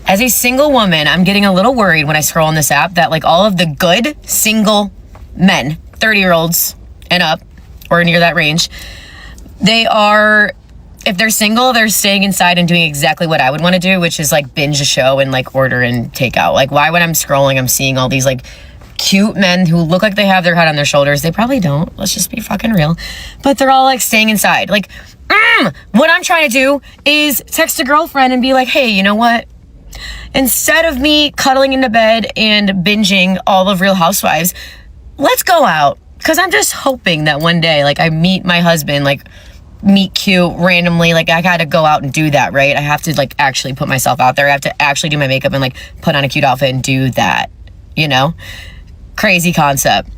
As a single woman, I'm getting a little worried when I scroll on this app that like all of the good single men, 30-year-olds and up, or near that range, they are, if they're single, they're staying inside and doing exactly what I would want to do, which is like binge a show and like order and take out. Like, why when I'm scrolling, I'm seeing all these like cute men who look like they have their head on their shoulders. They probably don't. Let's just be fucking real. But they're all like staying inside. Like, what I'm trying to do is text a girlfriend and be like, hey, you know what? Instead of me cuddling into bed and binging all of Real Housewives, let's go out. Because I'm just hoping that one day, like, I meet my husband, like, meet cute randomly. Like, I gotta go out and do that, right? I have to, like, actually put myself out there. I have to actually do my makeup and, like, put on a cute outfit and do that, you know? Crazy concept.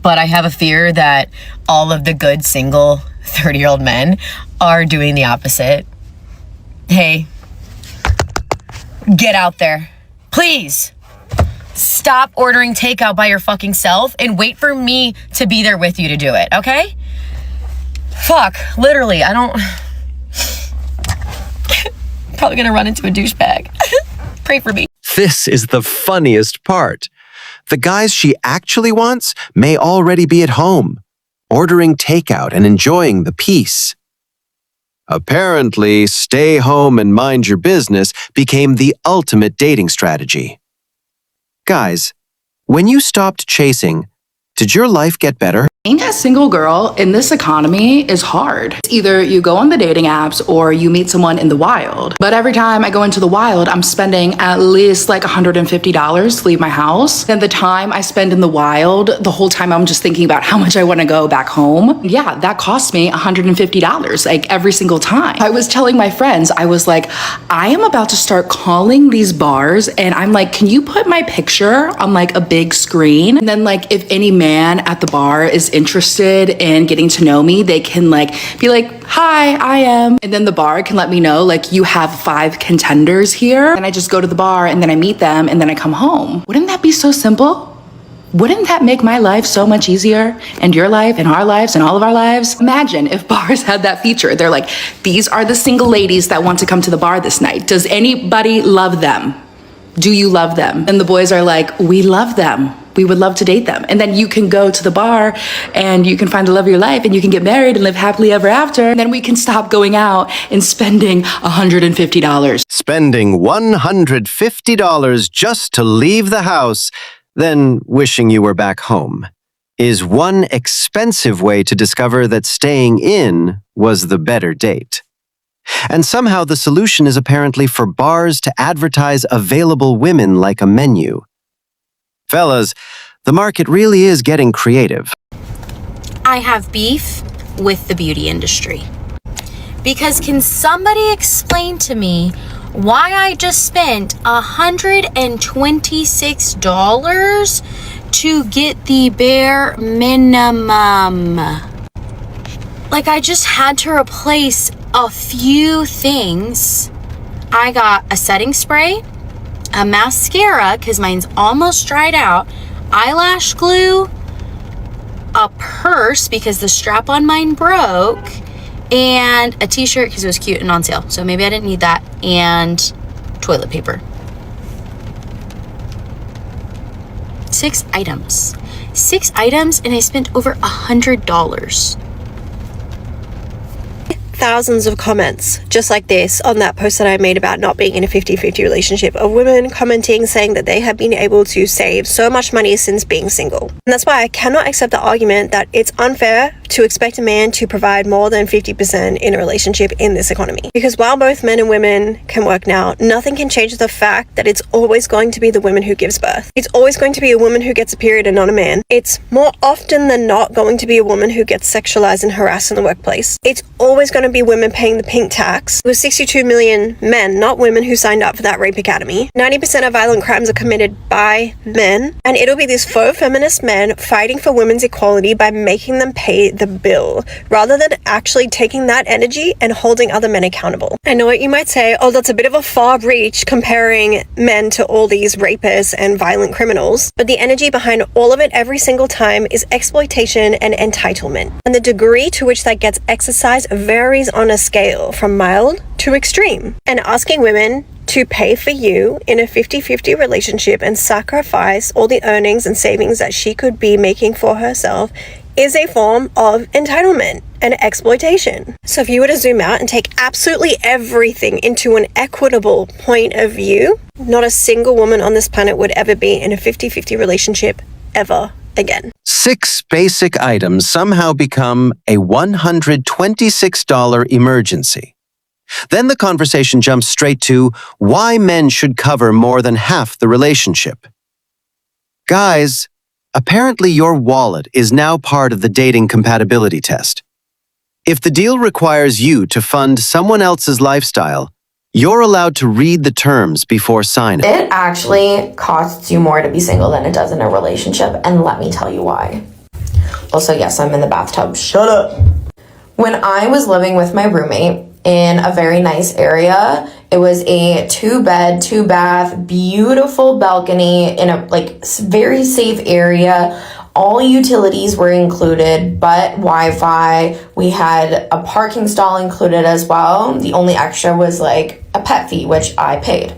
But I have a fear that all of the good single 30-year-old men are doing the opposite. Hey, get out there. Please stop ordering takeout by your fucking self and wait for me to be there with you to do it, okay? Fuck, literally, I don't... Probably gonna run into a douchebag. Pray for me. This is the funniest part. The guys she actually wants may already be at home, ordering takeout and enjoying the peace. Apparently, stay home and mind your business became the ultimate dating strategy. Guys, when you stopped chasing, did your life get better? Being a single girl in this economy is hard. It's either you go on the dating apps or you meet someone in the wild. But every time I go into the wild, I'm spending at least like $150 to leave my house. And the time I spend in the wild, the whole time I'm just thinking about how much I want to go back home. Yeah, that costs me $150 like every single time. I was telling my friends, I was like, I am about to start calling these bars and I'm like, can you put my picture on like a big screen? And then like if any man at the bar is interested in getting to know me, they can like be like, hi, I am. And then the bar can let me know like you have 5 contenders here. And I just go to the bar and then I meet them and then I come home. Wouldn't that be so simple? Wouldn't that make my life so much easier? And your life and our lives and all of our lives? Imagine if bars had that feature. They're like, these are the single ladies that want to come to the bar this night. Does anybody love them? Do you love them? And the boys are like, we love them. We would love to date them. And then you can go to the bar and you can find the love of your life and you can get married and live happily ever after. And then we can stop going out and spending $150. Spending $150 just to leave the house, then wishing you were back home, is one expensive way to discover that staying in was the better date. And somehow the solution is apparently for bars to advertise available women like a menu. Fellas, the market really is getting creative. I have beef with the beauty industry. Because can somebody explain to me why I just spent $126 to get the bare minimum? Like, I just had to replace a few things. I got a setting spray, a mascara, because mine's almost dried out, eyelash glue, a purse because the strap on mine broke, and a t-shirt because it was cute and on sale. So maybe I didn't need that, and toilet paper. 6 items. 6 items, and I spent over $100. Thousands of comments just like this on that post that I made about not being in a 50-50 relationship, of women commenting saying that they have been able to save so much money since being single. And that's why I cannot accept the argument that it's unfair to expect a man to provide more than 50% in a relationship in this economy. Because while both men and women can work now, nothing can change the fact that it's always going to be the woman who gives birth. It's always going to be a woman who gets a period and not a man. It's more often than not going to be a woman who gets sexualized and harassed in the workplace. It's always going to be women paying the pink tax. It was 62 million men, not women, who signed up for that rape academy. 90% of violent crimes are committed by men, and it'll be these faux feminist men fighting for women's equality by making them pay the the bill rather than actually taking that energy and holding other men accountable. I know what you might say, oh, that's a bit of a far reach comparing men to all these rapists and violent criminals, but the energy behind all of it every single time is exploitation and entitlement. And the degree to which that gets exercised varies on a scale from mild to extreme. And asking women to pay for you in a 50-50 relationship and sacrifice all the earnings and savings that she could be making for herself is a form of entitlement and exploitation. So if you were to zoom out and take absolutely everything into an equitable point of view, not a single woman on this planet would ever be in a 50-50 relationship ever again. 6 basic items somehow become a $126 emergency. Then the conversation jumps straight to why men should cover more than half the relationship. Guys, apparently your wallet is now part of the dating compatibility test. If the deal requires you to fund someone else's lifestyle, you're allowed to read the terms before signing. It actually costs you more to be single than it does in a relationship, and let me tell you why. Also, yes, I'm in the bathtub. Shut up. When I was living with my roommate in a very nice area, it was a 2-bed, 2-bath, beautiful balcony in a very safe area. All utilities were included, but Wi-Fi. We had a parking stall included as well. The only extra was a pet fee, which I paid.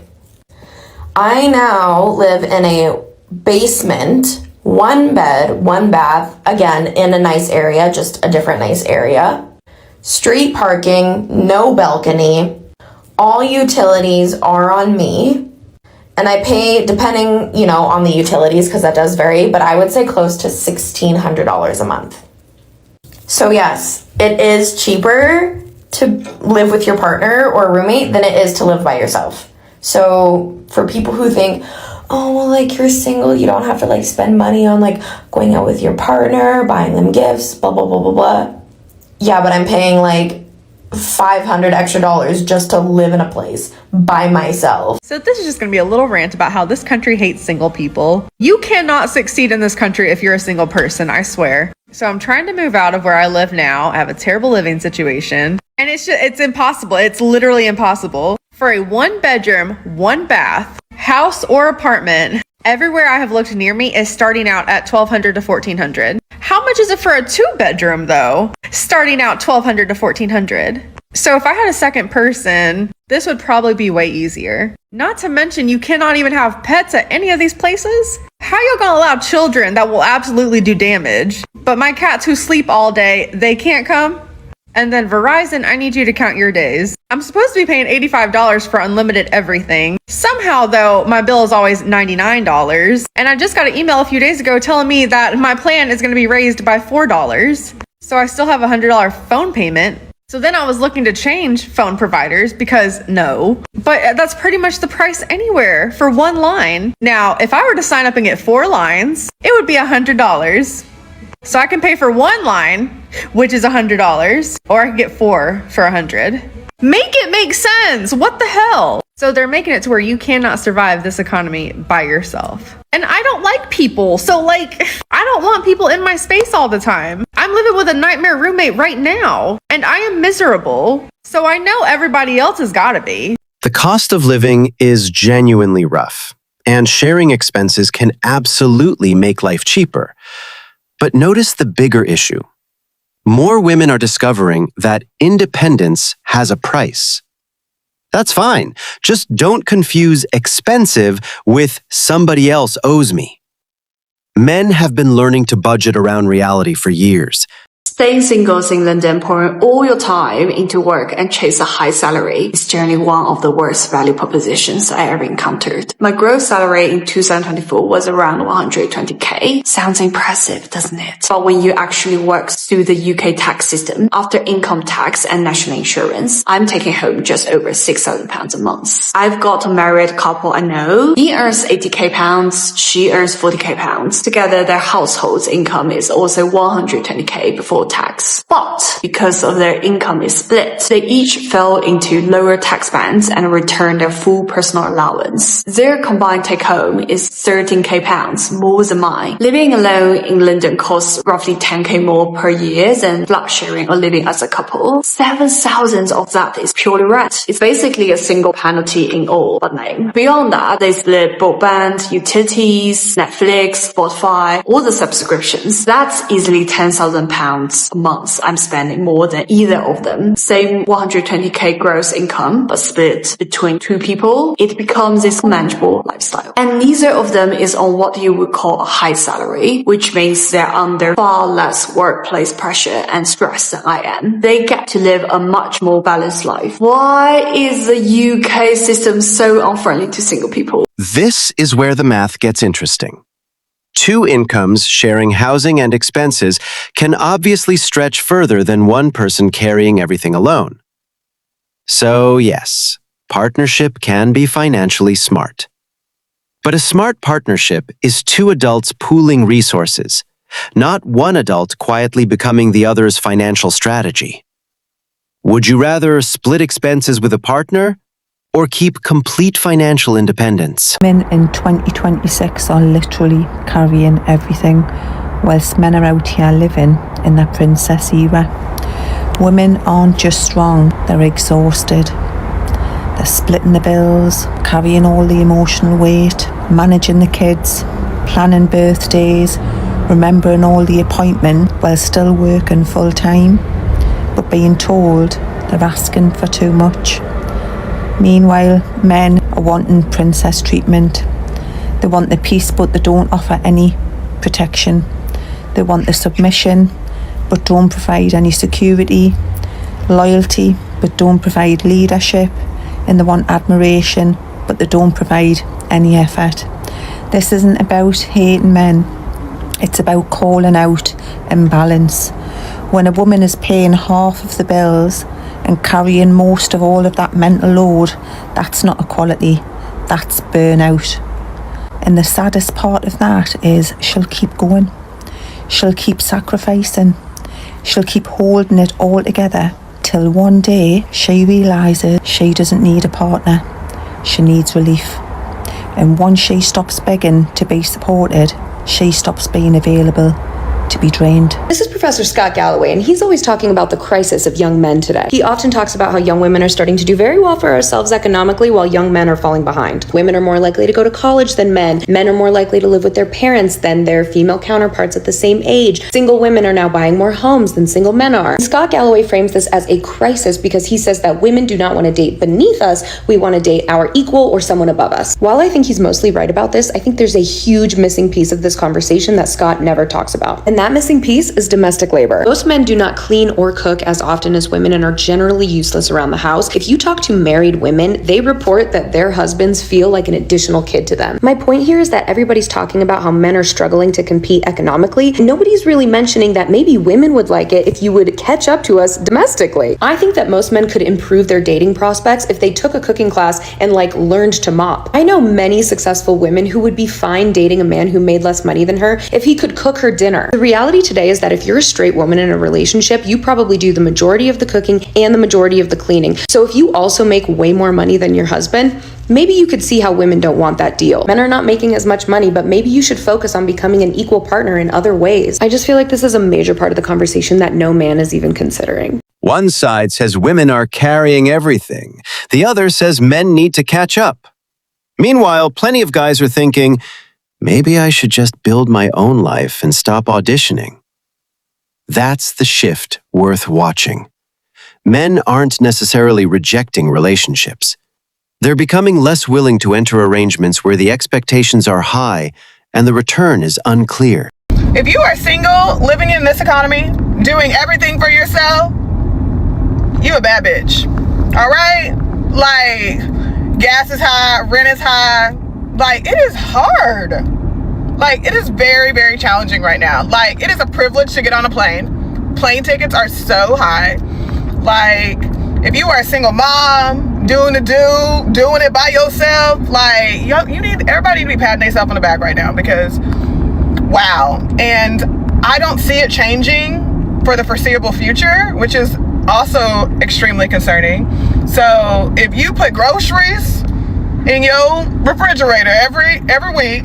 I now live in a basement, 1 bed, 1 bath, again, in a nice area, just a different nice area. Street parking, no balcony. All utilities are on me. And I pay, depending, on the utilities, because that does vary, but I would say close to $1,600 a month. So yes, it is cheaper to live with your partner or roommate than it is to live by yourself. So for people who think, oh, well, you're single, you don't have to spend money on going out with your partner, buying them gifts, blah, blah, blah, blah, blah. Yeah, but I'm paying $500 extra just to live in a place by myself. So this is just going to be a little rant about how this country hates single people. You cannot succeed in this country if you're a single person, I swear. So I'm trying to move out of where I live now. I have a terrible living situation. And it's impossible. It's literally impossible. For a 1-bedroom, 1-bath, house or apartment, everywhere I have looked near me is starting out at $1,200 to $1,400. How much is it for a 2-bedroom though? Starting out $1,200 to $1,400. So if I had a second person, this would probably be way easier. Not to mention you cannot even have pets at any of these places. How y'all gonna allow children that will absolutely do damage? But my cats who sleep all day, they can't come? And then Verizon, I need you to count your days. I'm supposed to be paying $85 for unlimited everything. Somehow though, my bill is always $99. And I just got an email a few days ago telling me that my plan is gonna be raised by $4. So I still have a $100 phone payment. So then I was looking to change phone providers because no, but that's pretty much the price anywhere for 1 line. Now, if I were to sign up and get 4 lines, it would be $100. So I can pay for 1 line, which is $100, or I can get 4 for $100. Make it make sense. What the hell? So they're making it to where you cannot survive this economy by yourself. And I don't like people. So I don't want people in my space all the time. I'm living with a nightmare roommate right now, and I am miserable. So I know everybody else has got to be. The cost of living is genuinely rough, and sharing expenses can absolutely make life cheaper. But notice the bigger issue. More women are discovering that independence has a price. That's fine. Just don't confuse expensive with somebody else owes me. Men have been learning to budget around reality for years. Staying single in London, pouring all your time into work and chase a high salary is generally one of the worst value propositions I ever encountered. My gross salary in 2024 was around 120k. Sounds impressive, doesn't it? But when you actually work through the UK tax system, after income tax and national insurance, I'm taking home just over £6,000 a month. I've got a married couple I know. He earns 80k pounds, she earns 40k pounds. Together, their household's income is also 120k before before tax. But because of their income is split, they each fell into lower tax bands and returned their full personal allowance. Their combined take-home is 13k pounds, more than mine. Living alone in London costs roughly 10k more per year than flat sharing or living as a couple. 7,000 of that is purely rent. It's basically a single penalty in all but name. Beyond that, they split broadband, utilities, Netflix, Spotify, all the subscriptions. That's easily £10,000 a month I'm spending more than either of them. Same 120k gross income, but split between two people, it becomes this manageable lifestyle. And neither of them is on what you would call a high salary, which means they're under far less workplace pressure and stress than I am. They get to live a much more balanced life. Why is the UK system so unfriendly to single people? This is where the math gets interesting. Two incomes sharing housing and expenses can obviously stretch further than one person carrying everything alone. So yes, partnership can be financially smart. But a smart partnership is two adults pooling resources, not one adult quietly becoming the other's financial strategy. Would you rather split expenses with a partner or keep complete financial independence? Women in 2026 are literally carrying everything, whilst men are out here living in that princess era. Women aren't just strong, they're exhausted. They're splitting the bills, carrying all the emotional weight, managing the kids, planning birthdays, remembering all the appointments while still working full time, but being told they're asking for too much. Meanwhile, men are wanting princess treatment. They want the peace, but they don't offer any protection. They want the submission, but don't provide any security, loyalty, but don't provide leadership, and they want admiration, but they don't provide any effort. This isn't about hating men. It's about calling out imbalance. When a woman is paying half of the bills and carrying most of all of that mental load, that's not equality, that's burnout. And the saddest part of that is she'll keep going. She'll keep sacrificing. She'll keep holding it all together till one day she realises she doesn't need a partner. She needs relief. And once she stops begging to be supported, she stops being available to be drained. This is Professor Scott Galloway, and he's always talking about the crisis of young men today. He often talks about how young women are starting to do very well for ourselves economically while young men are falling behind. Women are more likely to go to college than men. Men are more likely to live with their parents than their female counterparts at the same age. Single women are now buying more homes than single men are. Scott Galloway frames this as a crisis because he says that women do not want to date beneath us, we want to date our equal or someone above us. While I think he's mostly right about this, I think there's a huge missing piece of this conversation that Scott never talks about. And that missing piece is domestic labor. Most men do not clean or cook as often as women and are generally useless around the house. If you talk to married women, they report that their husbands feel like an additional kid to them. My point here is that everybody's talking about how men are struggling to compete economically, and nobody's really mentioning that maybe women would like it if you would catch up to us domestically. I think that most men could improve their dating prospects if they took a cooking class and learned to mop. I know many successful women who would be fine dating a man who made less money than her if he could cook her dinner. The reality today is that if you're a straight woman in a relationship, you probably do the majority of the cooking and the majority of the cleaning. So if you also make way more money than your husband, maybe you could see how women don't want that deal. Men are not making as much money, but maybe you should focus on becoming an equal partner in other ways. I just feel like this is a major part of the conversation that no man is even considering. One side says women are carrying everything. The other says men need to catch up. Meanwhile, plenty of guys are thinking, maybe I should just build my own life and stop auditioning. That's the shift worth watching. Men aren't necessarily rejecting relationships. They're becoming less willing to enter arrangements where the expectations are high and the return is unclear. If you are single, living in this economy, doing everything for yourself, you a bad bitch. All right? Gas is high, rent is high. It is hard. It is very, very challenging right now. It is a privilege to get on a plane. Plane tickets are so high. If you are a single mom, doing it by yourself, everybody to be patting themselves on the back right now because, wow. And I don't see it changing for the foreseeable future, which is also extremely concerning. So if you put groceries in your refrigerator every week,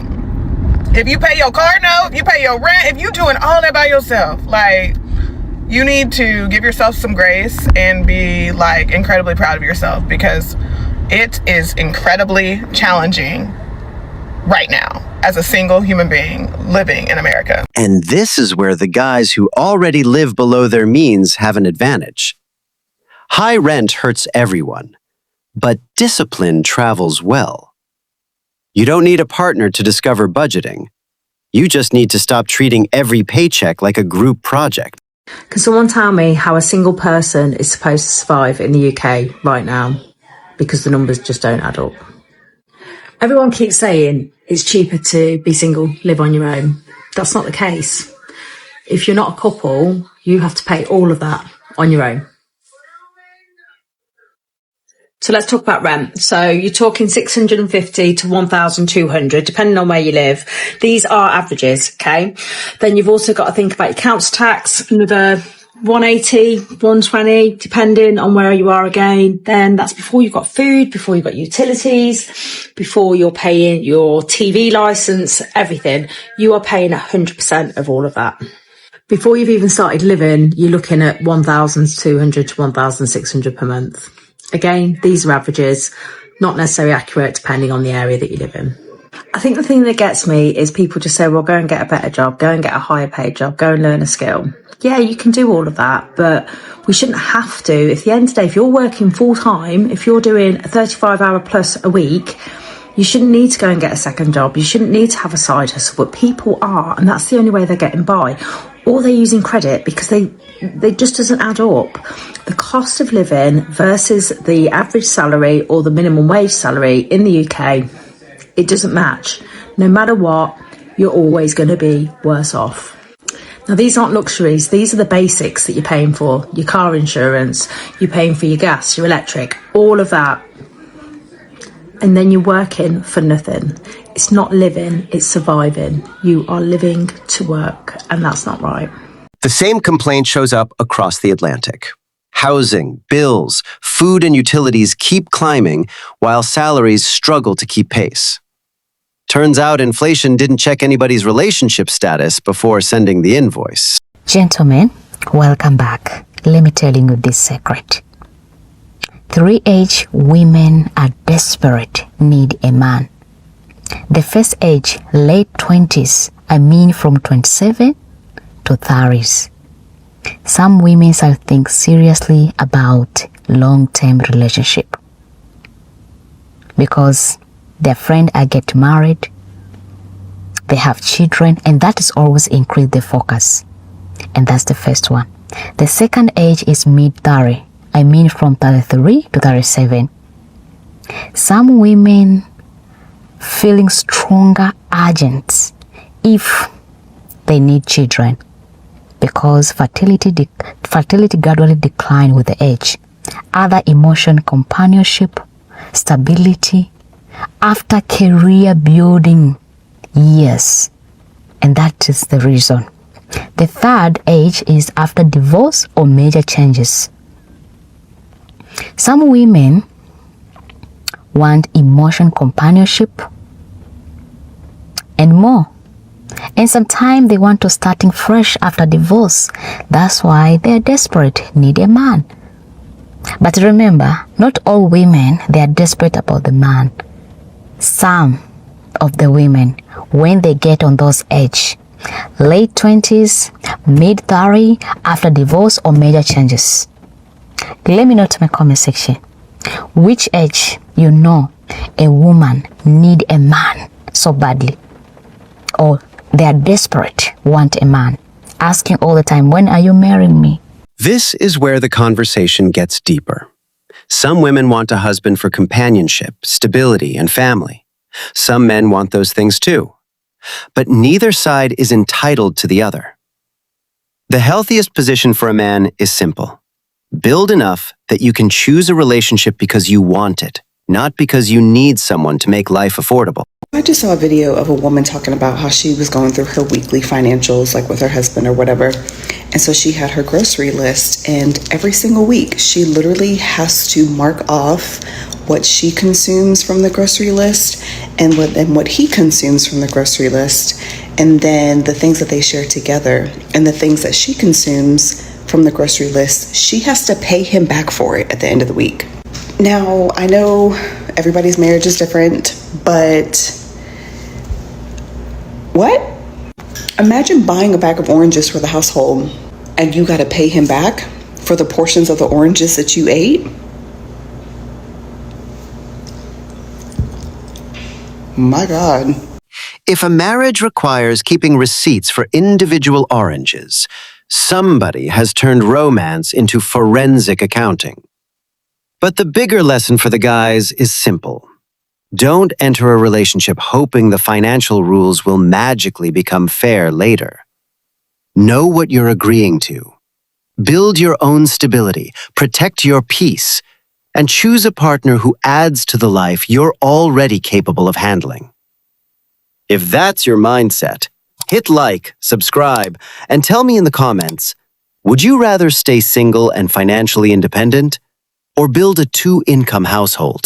if you pay your car note, if you pay your rent, if you doing all that by yourself, like, you need to give yourself some grace and be like incredibly proud of yourself, because it is incredibly challenging right now as a single human being living in America. And this is where the guys who already live below their means have an advantage. High rent hurts everyone, but discipline travels well. You don't need a partner to discover budgeting. You just need to stop treating every paycheck like a group project. Can someone tell me how a single person is supposed to survive in the UK right now? Because the numbers just don't add up. Everyone keeps saying it's cheaper to be single, live on your own. That's not the case. If you're not a couple, you have to pay all of that on your own. So let's talk about rent. So you're talking 650 to 1,200, depending on where you live. These are averages, okay? Then you've also got to think about your council tax, another 180, 120, depending on where you are again. Then that's before you've got food, before you've got utilities, before you're paying your TV license, everything. You are paying 100% of all of that. Before you've even started living, you're looking at 1,200 to 1,600 per month. Again, these are averages, not necessarily accurate depending on the area that you live in. I think the thing that gets me is people just say, well, go and get a better job, go and get a higher paid job, go and learn a skill. Yeah, you can do all of that, but we shouldn't have to. If at the end of the day, if you're working full time, if you're doing a 35-hour plus a week, you shouldn't need to go and get a second job. You shouldn't need to have a side hustle, but people are, and that's the only way they're getting by. Or they're using credit because they just doesn't add up. The cost of living versus the average salary or the minimum wage salary in the UK, it doesn't match. No matter what, you're always going to be worse off. Now, these aren't luxuries. These are the basics that you're paying for. Your car insurance, you're paying for your gas, your electric, all of that. And then you're working for nothing. It's not living, it's surviving. You are living to work, and that's not right. The same complaint shows up across the Atlantic. Housing, bills, food, and utilities keep climbing while salaries struggle to keep pace. Turns out inflation didn't check anybody's relationship status before sending the invoice. Gentlemen, welcome back. Let me tell you this secret. 3 age women are desperate, need a man. The first age, late 20s, I mean from 27 to 30s. Some women are think seriously about long-term relationship because their friend are get married, they have children, and that is always increase the focus. And that's the first one. The second age is mid-30. I mean from 33 to 37. Some women feeling stronger urgent if they need children because fertility gradually decline with the age. Other emotion companionship, stability, after career building years. And that is the reason. The third age is after divorce or major changes. Some women want emotion companionship and more. And sometimes they want to starting fresh after divorce. That's why they're desperate, need a man. But remember, not all women, they are desperate about the man. Some of the women, when they get on those age, late 20s, mid 30, after divorce or major changes. Let me know to my comment section which age you know a woman need a man so badly, or they are desperate, want a man, asking all the time, when are you marrying me? This is where the conversation gets deeper. Some women want a husband for companionship, stability, and family. Some men want those things too. But neither side is entitled to the other. The healthiest position for a man is simple. Build enough that you can choose a relationship because you want it, not because you need someone to make life affordable. I just saw a video of a woman talking about how she was going through her weekly financials, like with her husband or whatever. And so she had her grocery list, and every single week she literally has to mark off what she consumes from the grocery list and what he consumes from the grocery list, and then the things that they share together and the things that she consumes from the grocery list, she has to pay him back for it at the end of the week. Now, I know everybody's marriage is different, but what? Imagine buying a bag of oranges for the household and you got to pay him back for the portions of the oranges that you ate? My God. If a marriage requires keeping receipts for individual oranges, somebody has turned romance into forensic accounting. But the bigger lesson for the guys is simple. Don't enter a relationship hoping the financial rules will magically become fair later. Know what you're agreeing to. Build your own stability, protect your peace, and choose a partner who adds to the life you're already capable of handling. If that's your mindset, hit like, subscribe, and tell me in the comments, would you rather stay single and financially independent or build a two-income household?